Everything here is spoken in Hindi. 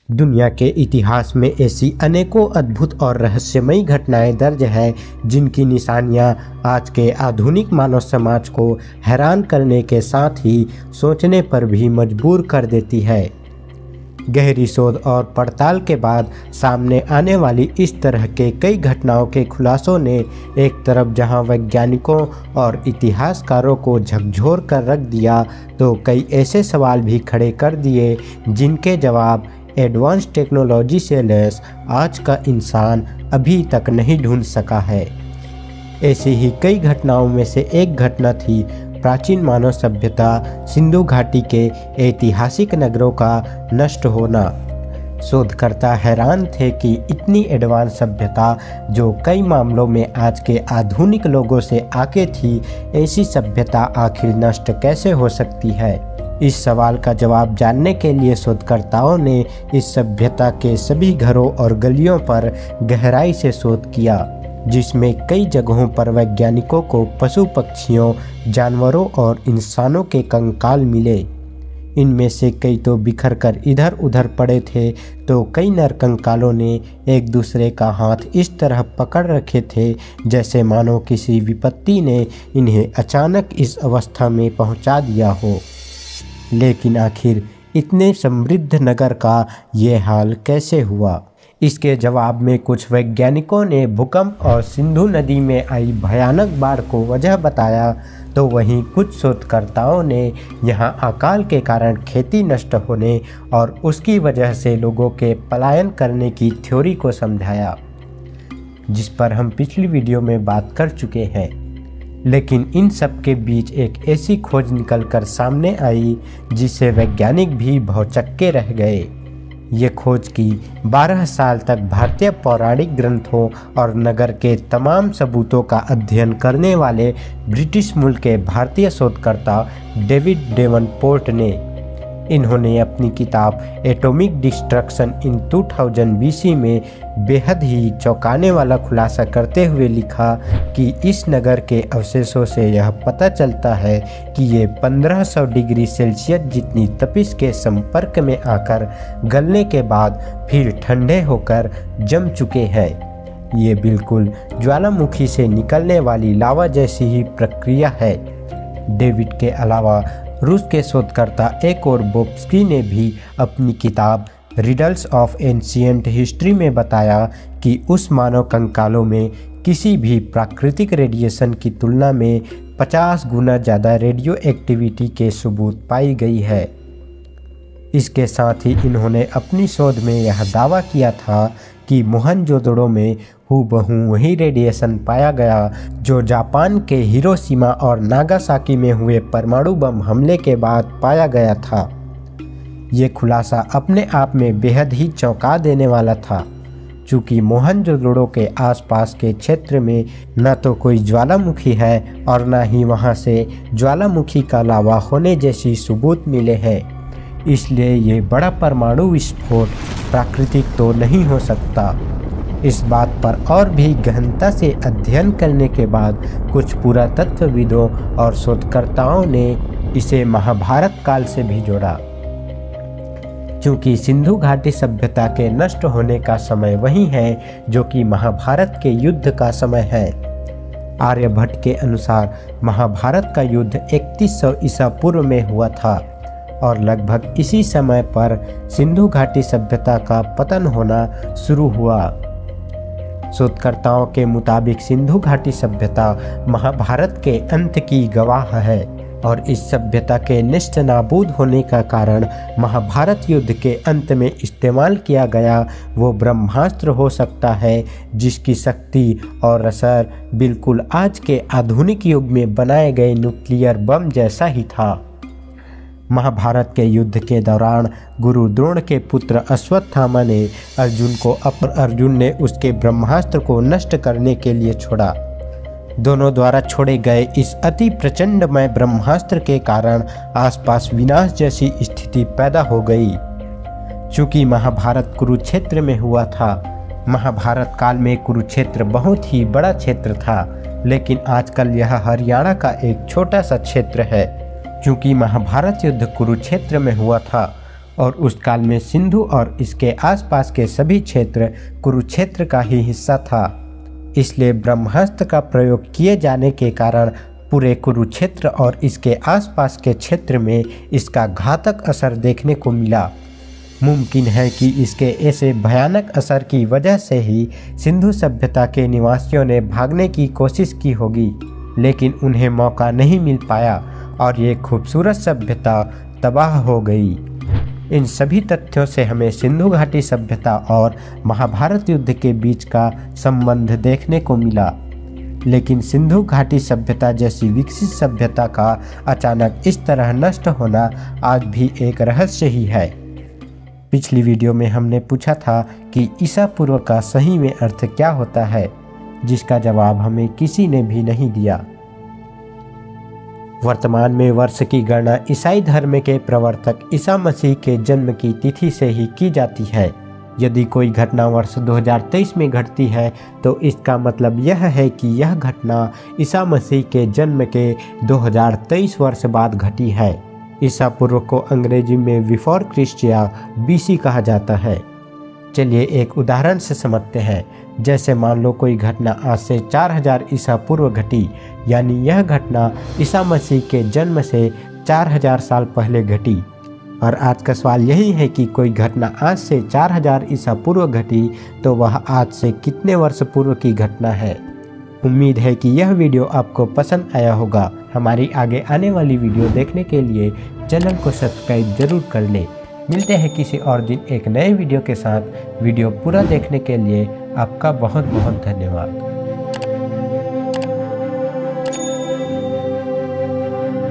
दुनिया के इतिहास में ऐसी अनेकों अद्भुत और रहस्यमयी घटनाएं दर्ज है जिनकी निशानियां आज के आधुनिक मानव समाज को हैरान करने के साथ ही सोचने पर भी मजबूर कर देती है। गहरी शोध और पड़ताल के बाद सामने आने वाली इस तरह के कई घटनाओं के खुलासों ने एक तरफ जहां वैज्ञानिकों और इतिहासकारों को झकझोर कर रख दिया, तो कई ऐसे सवाल भी खड़े कर दिए जिनके जवाब एडवांस टेक्नोलॉजी से लैस आज का इंसान अभी तक नहीं ढूंढ सका है। ऐसी ही कई घटनाओं में से एक घटना थी प्राचीन मानव सभ्यता सिंधु घाटी के ऐतिहासिक नगरों का नष्ट होना। शोधकर्ता हैरान थे कि इतनी एडवांस सभ्यता जो कई मामलों में आज के आधुनिक लोगों से आगे थी, ऐसी सभ्यता आखिर नष्ट कैसे हो सकती है। इस सवाल का जवाब जानने के लिए शोधकर्ताओं ने इस सभ्यता के सभी घरों और गलियों पर गहराई से शोध किया, जिसमें कई जगहों पर वैज्ञानिकों को पशु पक्षियों, जानवरों और इंसानों के कंकाल मिले। इनमें से कई तो बिखर कर इधर उधर पड़े थे, तो कई नर कंकालों ने एक दूसरे का हाथ इस तरह पकड़ रखे थे जैसे मानो किसी विपत्ति ने इन्हें अचानक इस अवस्था में पहुंचा दिया हो। लेकिन आखिर इतने समृद्ध नगर का ये हाल कैसे हुआ? इसके जवाब में कुछ वैज्ञानिकों ने भूकंप और सिंधु नदी में आई भयानक बाढ़ को वजह बताया, तो वहीं कुछ शोधकर्ताओं ने यहां अकाल के कारण खेती नष्ट होने और उसकी वजह से लोगों के पलायन करने की थ्योरी को समझाया, जिस पर हम पिछली वीडियो में बात कर चुके हैं। लेकिन इन सब के बीच एक ऐसी खोज निकलकर सामने आई जिससे वैज्ञानिक भी भौचक्के रह गए। ये खोज की 12 साल तक भारतीय पौराणिक ग्रंथों और नगर के तमाम सबूतों का अध्ययन करने वाले ब्रिटिश मूल के भारतीय शोधकर्ता डेविड डेवनपोर्ट ने। इन्होंने अपनी किताब एटॉमिक डिस्ट्रक्शन इन 2000 BC में बेहद ही चौंकाने वाला खुलासा करते हुए लिखा कि इस नगर के अवशेषों से यह पता चलता है कि ये 1500 डिग्री सेल्सियस जितनी तपिश के संपर्क में आकर गलने के बाद फिर ठंडे होकर जम चुके हैं। ये बिल्कुल ज्वालामुखी से निकलने वाली लावा जैसी ही प्रक्रिया है। डेविड के अलावा रूस के शोधकर्ता एकोरबोव्स्की ने भी अपनी किताब रिडल्स ऑफ एंशिएंट हिस्ट्री में बताया कि उस मानव कंकालों में किसी भी प्राकृतिक रेडिएशन की तुलना में 50 गुना ज़्यादा रेडियो एक्टिविटी के सबूत पाई गई है। इसके साथ ही इन्होंने अपनी शोध में यह दावा किया था कि मोहनजोदड़ो में हूबहू वही रेडिएशन पाया गया जो जापान के हिरोशिमा और नागासाकी में हुए परमाणु बम हमले के बाद पाया गया था। ये खुलासा अपने आप में बेहद ही चौंका देने वाला था, चूँकि मोहनजोदड़ो के आसपास के क्षेत्र में न तो कोई ज्वालामुखी है और न ही वहाँ से ज्वालामुखी का लावा होने जैसी सबूत मिले हैं। इसलिए ये बड़ा परमाणु विस्फोट प्राकृतिक तो नहीं हो सकता। इस बात पर और भी गहनता से अध्ययन करने के बाद कुछ पुरातत्वविदों और शोधकर्ताओं ने इसे महाभारत काल से भी जोड़ा, क्योंकि सिंधु घाटी सभ्यता के नष्ट होने का समय वही है जो कि महाभारत के युद्ध का समय है। आर्यभट्ट के अनुसार महाभारत का युद्ध 3100 ईसा पूर्व में हुआ था और लगभग इसी समय पर सिंधु घाटी सभ्यता का पतन होना शुरू हुआ। शोधकर्ताओं के मुताबिक सिंधु घाटी सभ्यता महाभारत के अंत की गवाह है और इस सभ्यता के नष्ट नाबूद होने का कारण महाभारत युद्ध के अंत में इस्तेमाल किया गया वो ब्रह्मास्त्र हो सकता है, जिसकी शक्ति और असर बिल्कुल आज के आधुनिक युग में बनाए गए न्यूक्लियर बम जैसा ही था। महाभारत के युद्ध के दौरान गुरु द्रोण के पुत्र अश्वत्थामा ने अर्जुन को अर्जुन ने उसके ब्रह्मास्त्र को नष्ट करने के लिए छोड़ा। दोनों द्वारा छोड़े गए इस अति प्रचंडमय ब्रह्मास्त्र के कारण आसपास विनाश जैसी स्थिति पैदा हो गई। चूँकि महाभारत कुरुक्षेत्र में हुआ था, महाभारत काल में कुरुक्षेत्र बहुत ही बड़ा क्षेत्र था, लेकिन आजकल यह हरियाणा का एक छोटा सा क्षेत्र है। क्योंकि महाभारत युद्ध कुरुक्षेत्र में हुआ था और उस काल में सिंधु और इसके आसपास के सभी क्षेत्र कुरुक्षेत्र का ही हिस्सा था। इसलिए ब्रह्मास्त्र का प्रयोग किए जाने के कारण पूरे कुरुक्षेत्र और इसके आसपास के क्षेत्र में इसका घातक असर देखने को मिला। मुमकिन है कि इसके ऐसे भयानक असर की वजह से ही सिंधु सभ्यता के निवासियों ने भागने की कोशिश की होगी, लेकिन उन्हें मौका नहीं मिल पाया और ये खूबसूरत सभ्यता तबाह हो गई। इन सभी तथ्यों से हमें सिंधु घाटी सभ्यता और महाभारत युद्ध के बीच का संबंध देखने को मिला। लेकिन सिंधु घाटी सभ्यता जैसी विकसित सभ्यता का अचानक इस तरह नष्ट होना आज भी एक रहस्य ही है। पिछली वीडियो में हमने पूछा था कि ईसा पूर्व का सही में अर्थ क्या होता है, जिसका जवाब हमें किसी ने भी नहीं दिया। वर्तमान में वर्ष की गणना ईसाई धर्म के प्रवर्तक ईसा मसीह के जन्म की तिथि से ही की जाती है। यदि कोई घटना वर्ष 2023 में घटती है तो इसका मतलब यह है कि यह घटना ईसा मसीह के जन्म के 2023 वर्ष बाद घटी है। ईसा पूर्व को अंग्रेजी में बिफोर क्रिस्ट या बीसी कहा जाता है। चलिए एक उदाहरण से समझते हैं। जैसे मान लो कोई घटना आज से 4000 ईसा पूर्व घटी, यानी यह घटना ईसा मसीह के जन्म से 4000 साल पहले घटी। और आज का सवाल यही है कि कोई घटना आज से 4000 ईसा पूर्व घटी तो वह आज से कितने वर्ष पूर्व की घटना है। उम्मीद है कि यह वीडियो आपको पसंद आया होगा। हमारी आगे आने वाली वीडियो देखने के लिए चैनल को सब्सक्राइब जरूर कर लें। मिलते हैं किसी और दिन एक नए वीडियो के साथ। वीडियो पूरा देखने के लिए आपका बहुत बहुत धन्यवाद।